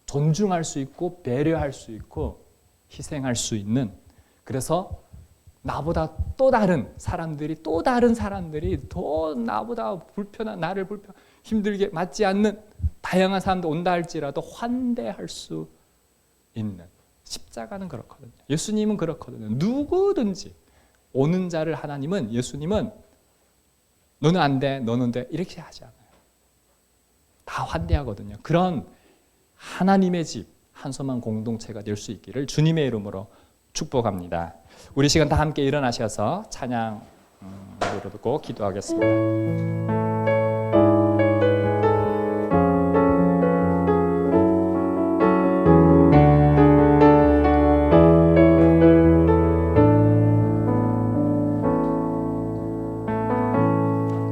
존중할 수 있고 배려할 수 있고 희생할 수 있는, 그래서 나보다 또 다른 사람들이 더 나보다 나를 힘들게 맞지 않는 다양한 사람도 온다 할지라도 환대할 수 있는, 십자가는 그렇거든요. 예수님은 그렇거든요. 누구든지 오는 자를 하나님은, 예수님은 너는 안 돼, 너는 돼 이렇게 하지 않아요. 다 환대하거든요. 그런 하나님의 집 한소망 공동체가 될 수 있기를 주님의 이름으로 축복합니다. 우리 시간 다 함께 일어나셔서 찬양 노래 듣고 기도하겠습니다.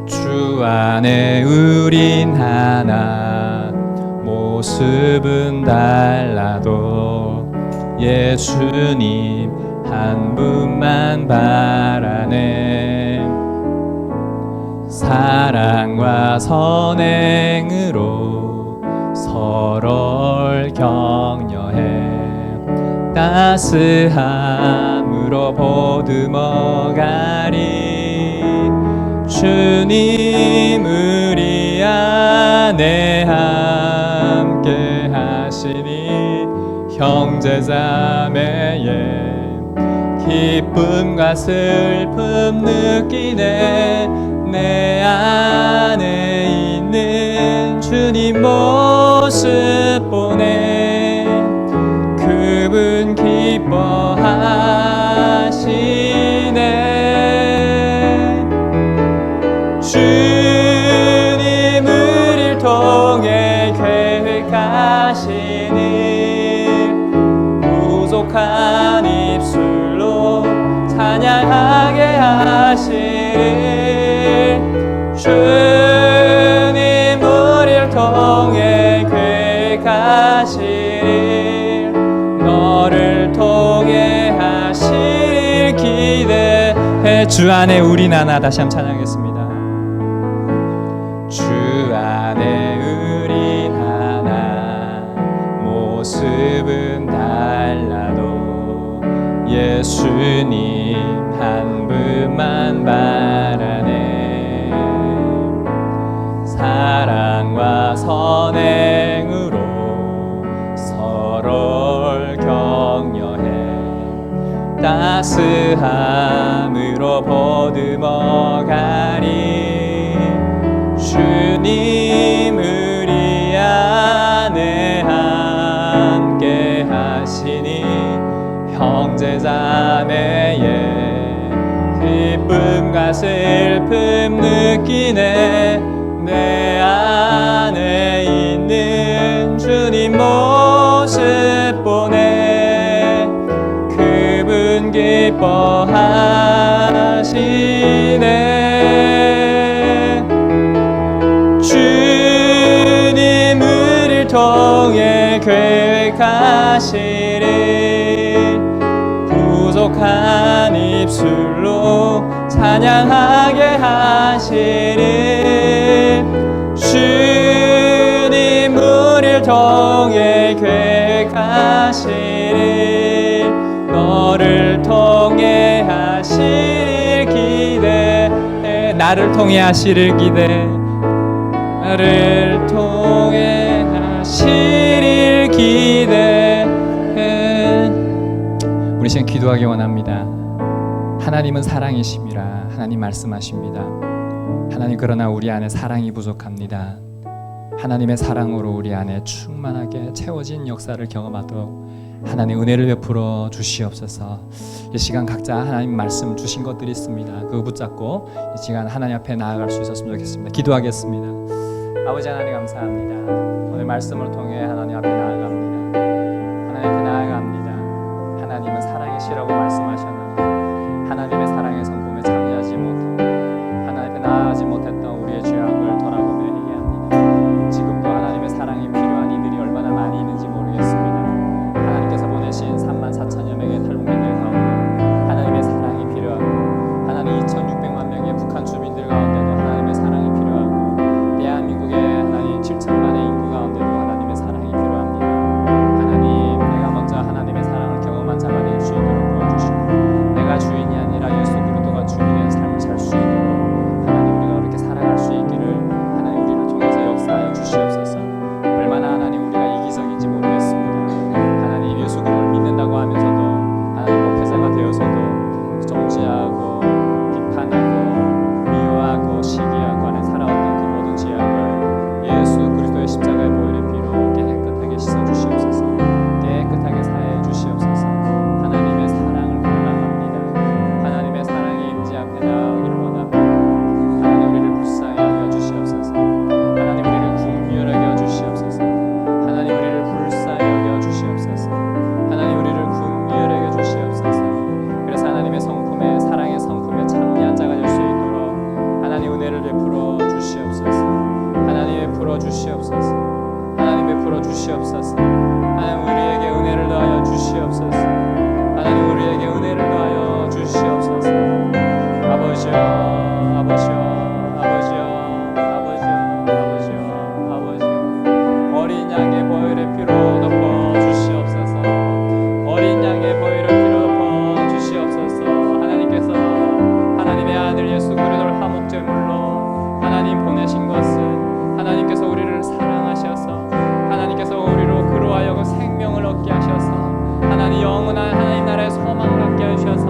주 안에 우린 하나, 모습은 달라도 예수님 한 분만 바라네. 사랑과 선행으로 서로를 격려해 따스함으로 보듬어가리. 주님 우리 안에 함께 하시니 형제자매의 기쁨과 슬픔 느끼네. 내 안에 있는 주님 모습 보네. 그분 기뻐하시네. 주님 우리를 통해 계획하신 일, 부족한 입술로 찬양하게 하시리. 주님 우리를 통해 계획하신 일, 너를 통해 하실 기대해. 주 안에 우린 하나. 다시 한번 찬양하겠습니다. 주 안에 우린 하나, 모습은 달라도 예수님 한 분만 바라네. 사랑과 선행으로 서로를 격려해 따스함으로 보듬어가리. 주님 우리 안에 함께 하시니 형제자매의 기쁨과 슬픔 느끼네. 내 안에 있는 주님 모습 보네. 그분 기뻐하시네. 주님 우리를 통해 계획하신 일, 부족한 입술로 찬양하게 하시니 주님 우리를 통해 계획하시니 너를 통해 하시길 기대해 나를 통해 하시길 기대해 나를 통해 하시길 기대해 우리 시간 기도하기 원합니다. 하나님은 사랑이심이라 하나님 말씀하십니다. 하나님 그러나 우리 안에 사랑이 부족합니다. 하나님의 사랑으로 우리 안에 충만하게 채워진 역사를 경험하도록 하나님 은혜를 베풀어 주시옵소서. 이 시간 각자 하나님 말씀 주신 것들이 있습니다. 그거 붙잡고 이 시간 하나님 앞에 나아갈 수 있었으면 좋겠습니다. 기도하겠습니다. 아버지 하나님 감사합니다. 오늘 말씀을 통해 하나님 앞에 나아갑니다. 하나님 앞에 나아갑니다. 하나님은 사랑이시라고 말씀하셨는데 하나님의 사랑의 성품에 참여하지 못하고 하나님 앞에 나아가지 못했던 우리의 죄악을 돌아보며 얘기합니다. 지금도 하나님의 사랑이 필요한 이들이 얼마나 많이 있는지 모르겠습니다. 하나님께서 보내신 34,000여 명의 탈북민들 가운데 하나님의 사랑이 필요하고 하나님 2,600만 명의 북한 주민들 가운데도 하나님의 사랑이 필요하고 대한민국의 하나님 7천만의 인구 가운데도 하나님의 사랑이 필요합니다. 하나님 내가 먼저 하나님의 사랑을 경험한 자가 될 수 있도록 도와주시고 내가 주인이 아니라 예수 그리스도가 주인의 삶을 살 수 있도록 하나님 우리가 그렇게 살아갈 수 있기를 하나님 우리를 통해서 역사하여 주시옵소서. 얼마나 하나님 우리가 이기적인지 모르겠습니다. 하나님 예수 그리스도를 믿는다고 하면서도 하나님 목회자가 되어서도 정죄하고 비판하고 미워하고 시기하고 하는 살아왔던 그 모든 죄악을 예수 그리스도의 십자가의 보혈의 피로 깨끗하게 씻어주시옵소서. 깨끗하게 사해 주시옵소서. 하나님의 사랑을 갈망합니다. 하나님의 사랑의 임재 앞에 나아오기를 원합니다. 하나님 우리를 불쌍히 여겨 주시옵소서. 하나님 우리를 긍휼히 여겨 주시옵소서. 하나님 우리를 불쌍히 여겨 주시옵소서. 하나님 우리를 긍휼히 여겨 주시옵소서. 그래서 하나님의 성품에 사랑의 성품에 참여한 자가 될 수 있도록 하나님 은혜를 베풀어 주시옵소서. 하나님 베풀어 주시옵소서. 하나님 베풀어 주시옵소서. 하나님 우리에게 은혜를 더하여 주시옵소서. 하나님 우리에게 은혜를 더하여 주시옵소서. 아버지여 아버지여 아버지여 아버지여 아버지여 아버지여 어린 양의 보혈의 피로 덮어 주시옵소서. 어린 양의 보혈의 피로 덮어 주시옵소서. 하나님께서 하나님의 아들 예수 그리스도를 화목제물로 하나님 보내신 것은 하나님께서 우리를 사랑하셔서 하나님께서 우리로 그로 하여금 생명을 얻게 하셔서 하나님 영원한 하나님 나라의 소망을 갖게 하셔서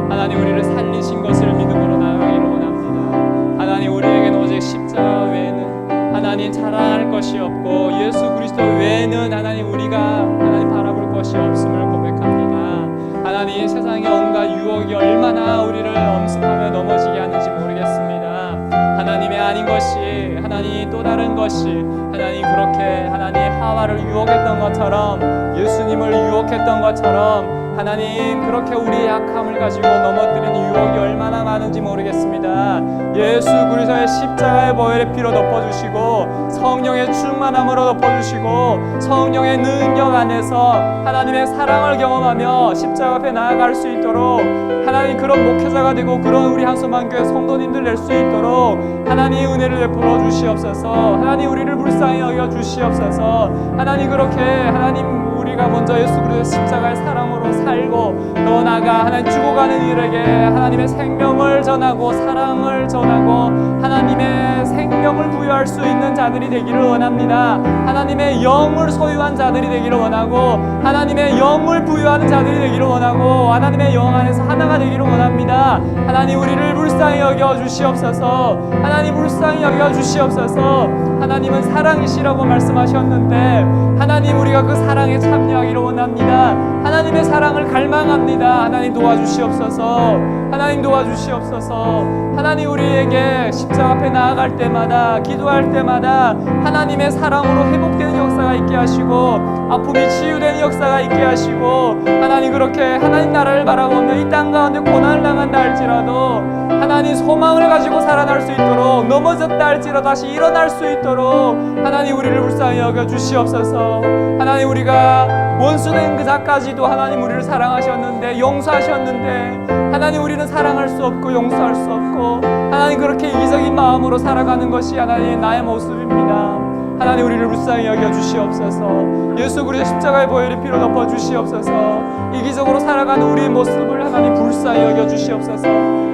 하나님 우리를 살리신 것을 믿음으로 나아가기를 원합니다. 하나님 우리에게는 오직 십자가 외에는 하나님 자랑할 것이 없고 예수 그리스도 외에는 하나님 우리가 하나님 바라볼 것이 없음을 고백합니다. 하나님 세상의 온갖 유혹이 얼마나 우리를 엄습하며 넘어지게 하는지 모르겠습니다. 하나님의 아닌 것이 하나님 또 다른 것이 하나님 그렇게 하나님 하와를 유혹했던 것처럼 예수님을 유혹했던 것처럼 하나님 그렇게 우리의 약함을 가지고 넘어뜨리는 유혹이 얼마나 많은지 모르겠습니다. 예수 그리스도의 십자가의 보혈의 피로 덮어주시고 성령의 충만함으로 덮어주시고 성령의 능력 안에서 하나님의 사랑을 경험하며 십자가 앞에 나아갈 수 있도록 하나님 그런 목회자가 되고 그런 우리 한소만교회 성도님들 될 수 있도록 하나님 은혜를 베풀어 주시옵소서. 하나님 우리를 불쌍히 여겨 주시옵소서. 하나님 그렇게 하나님 우리가 먼저 예수 그리스도의 십자가의 사랑으로 살고 더 나아가 하나님 죽어가는 이들에게 하나님의 생명을 전하고 사랑을 전하고 하나님의 생명을 부여할 수 있는 자들이 되기를 원합니다. 하나님의 영을 소유한 자들이 되기를 원하고 하나님의 영을 부여하는 자들이 되기를 원하고 하나님의 영 안에서 하나가 되기를 원합니다. 하나님 우리를 불쌍히 여겨 주시옵소서. 하나님 불쌍히 여겨 주시옵소서. 하나님은 사랑이시라고 말씀하셨는데 하나님 우리가 그 사랑에 참여하기를 원합니다. 하나님의 사랑을 갈망합니다. 하나님 도와주시옵소서. 하나님 도와주시옵소서. 하나님 우리에게 십자가 앞에 나아갈 때마다 기도할 때마다 하나님의 사랑으로 회복되는 역사가 있게 하시고 아픔이 치유되는 역사가 있게 하시고 하나님 그렇게 하나님 나라를 바라보며 이 땅 가운데 고난을 당한다 할지라도 하나님 소망을 가지고 살아날 수 있도록 넘어졌다 할지라도 다시 일어날 수 있도록 하나님 우리를 불쌍히 여겨 주시옵소서. 하나님 우리가 원수된 그 자까지도 하나님 우리를 사랑하셨는데 용서하셨는데 하나님 우리는 사랑할 수 없고 용서할 수 없고 하나님 그렇게 이기적인 마음으로 살아가는 것이 하나님 나의 모습입니다. 하나님 우리를 불쌍히 여겨 주시옵소서. 예수 그리스도의 십자가의 보혈의 피로 덮어 주시옵소서. 이기적으로 살아가는 우리의 모습을 하나님 불쌍히 여겨 주시옵소서.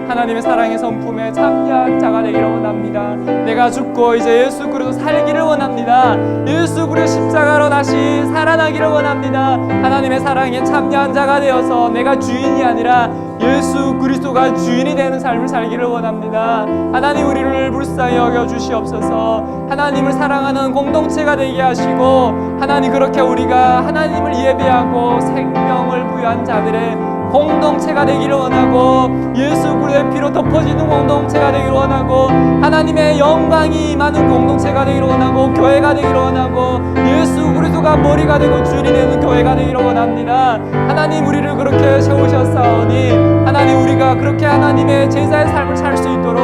하나님의 사랑의 성품에 참여한 자가 되기를 원합니다. 내가 죽고 이제 예수 그리스도 살기를 원합니다. 예수 그리스도 십자가로 다시 살아나기를 원합니다. 하나님의 사랑에 참여한 자가 되어서 내가 주인이 아니라 예수 그리스도가 주인이 되는 삶을 살기를 원합니다. 하나님 우리를 불쌍히 여겨 주시옵소서. 하나님을 사랑하는 공동체가 되게 하시고 하나님 그렇게 우리가 하나님을 예배하고 생명을 부여한 자들의 공동체가 되기를 원하고 예수 그리스도의 피로 덮어지는 공동체가 되기를 원하고 하나님의 영광이 임하는 공동체가 되기를 원하고 교회가 되기를 원하고 예수 그리스도가 머리가 되고 주인이 되는 교회가 되기를 원합니다. 하나님 우리를 그렇게 세우셨사오니 하나님 우리가 그렇게 하나님의 제자의 삶을 살 수 있도록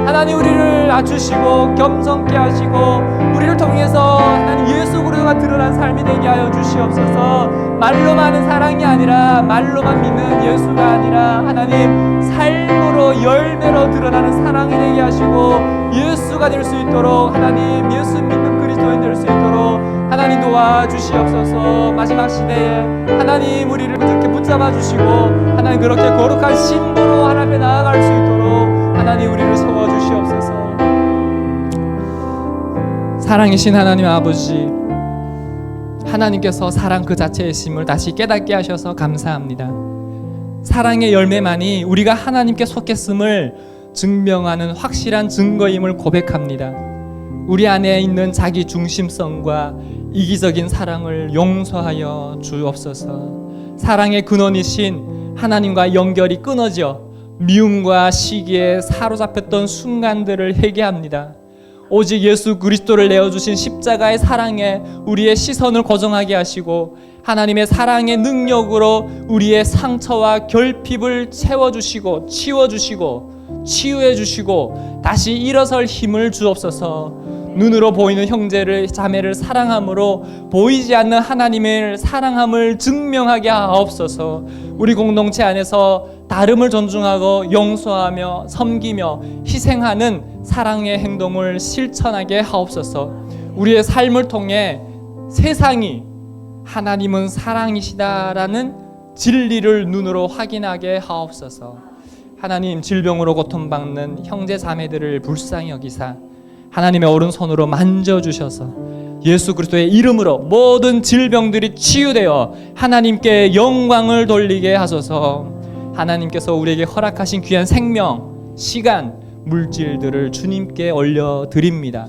하나님 우리를 낮추시고 겸손케 하시고 우리를 통해서 하나님 예수 그리스도가 드러난 삶이 되게 하여 주시옵소서. 말로만 하는 사랑이 아니라 말로만 믿는 예수가 아니라 하나님 삶으로 열매로 드러나는 사랑이 되게 하시고 예수가 될 수 있도록 하나님 예수 믿는 그리스도인 될 수 있도록 하나님 도와주시옵소서. 마지막 시대에 하나님 우리를 그렇게 붙잡아 주시고 하나님 그렇게 거룩한 신부로 하나님에 나아갈 수 있도록 하나님 우리를 세워주시옵소서. 사랑이신 하나님 아버지, 하나님께서 사랑 그 자체이심을 다시 깨닫게 하셔서 감사합니다. 사랑의 열매만이 우리가 하나님께 속했음을 증명하는 확실한 증거임을 고백합니다. 우리 안에 있는 자기 중심성과 이기적인 사랑을 용서하여 주옵소서. 사랑의 근원이신 하나님과 연결이 끊어져 미움과 시기에 사로잡혔던 순간들을 회개합니다. 오직 예수 그리스도를 내어주신 십자가의 사랑에 우리의 시선을 고정하게 하시고 하나님의 사랑의 능력으로 우리의 상처와 결핍을 채워주시고 치워주시고 치유해주시고 다시 일어설 힘을 주옵소서. 눈으로 보이는 형제를 자매를 사랑함으로 보이지 않는 하나님의 사랑함을 증명하게 하옵소서. 우리 공동체 안에서 다름을 존중하고 용서하며 섬기며 희생하는 사랑의 행동을 실천하게 하옵소서. 우리의 삶을 통해 세상이 하나님은 사랑이시다라는 진리를 눈으로 확인하게 하옵소서. 하나님 질병으로 고통받는 형제 자매들을 불쌍히 여기사 하나님의 오른손으로 만져주셔서 예수 그리스도의 이름으로 모든 질병들이 치유되어 하나님께 영광을 돌리게 하소서. 하나님께서 우리에게 허락하신 귀한 생명, 시간, 물질들을 주님께 올려드립니다.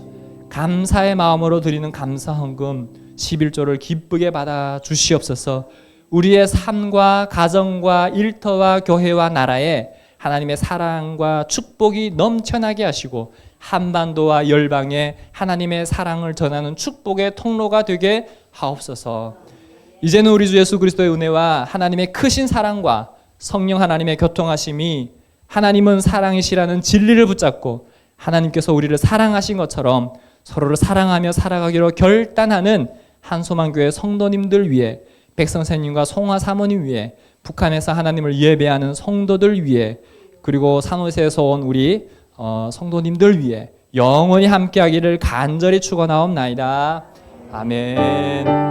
감사의 마음으로 드리는 감사헌금 11조를 기쁘게 받아 주시옵소서. 우리의 삶과 가정과 일터와 교회와 나라에 하나님의 사랑과 축복이 넘쳐나게 하시고 한반도와 열방에 하나님의 사랑을 전하는 축복의 통로가 되게 하옵소서. 이제는 우리 주 예수 그리스도의 은혜와 하나님의 크신 사랑과 성령 하나님의 교통하심이 하나님은 사랑이시라는 진리를 붙잡고 하나님께서 우리를 사랑하신 것처럼 서로를 사랑하며 살아가기로 결단하는 한소망교회 성도님들 위해, 백성사님과 송화 사모님 위해, 북한에서 하나님을 예배하는 성도들 위해, 그리고 산호세에서 온 우리 성도님들 위해 영원히 함께하기를 간절히 축원하옵나이다. 아멘.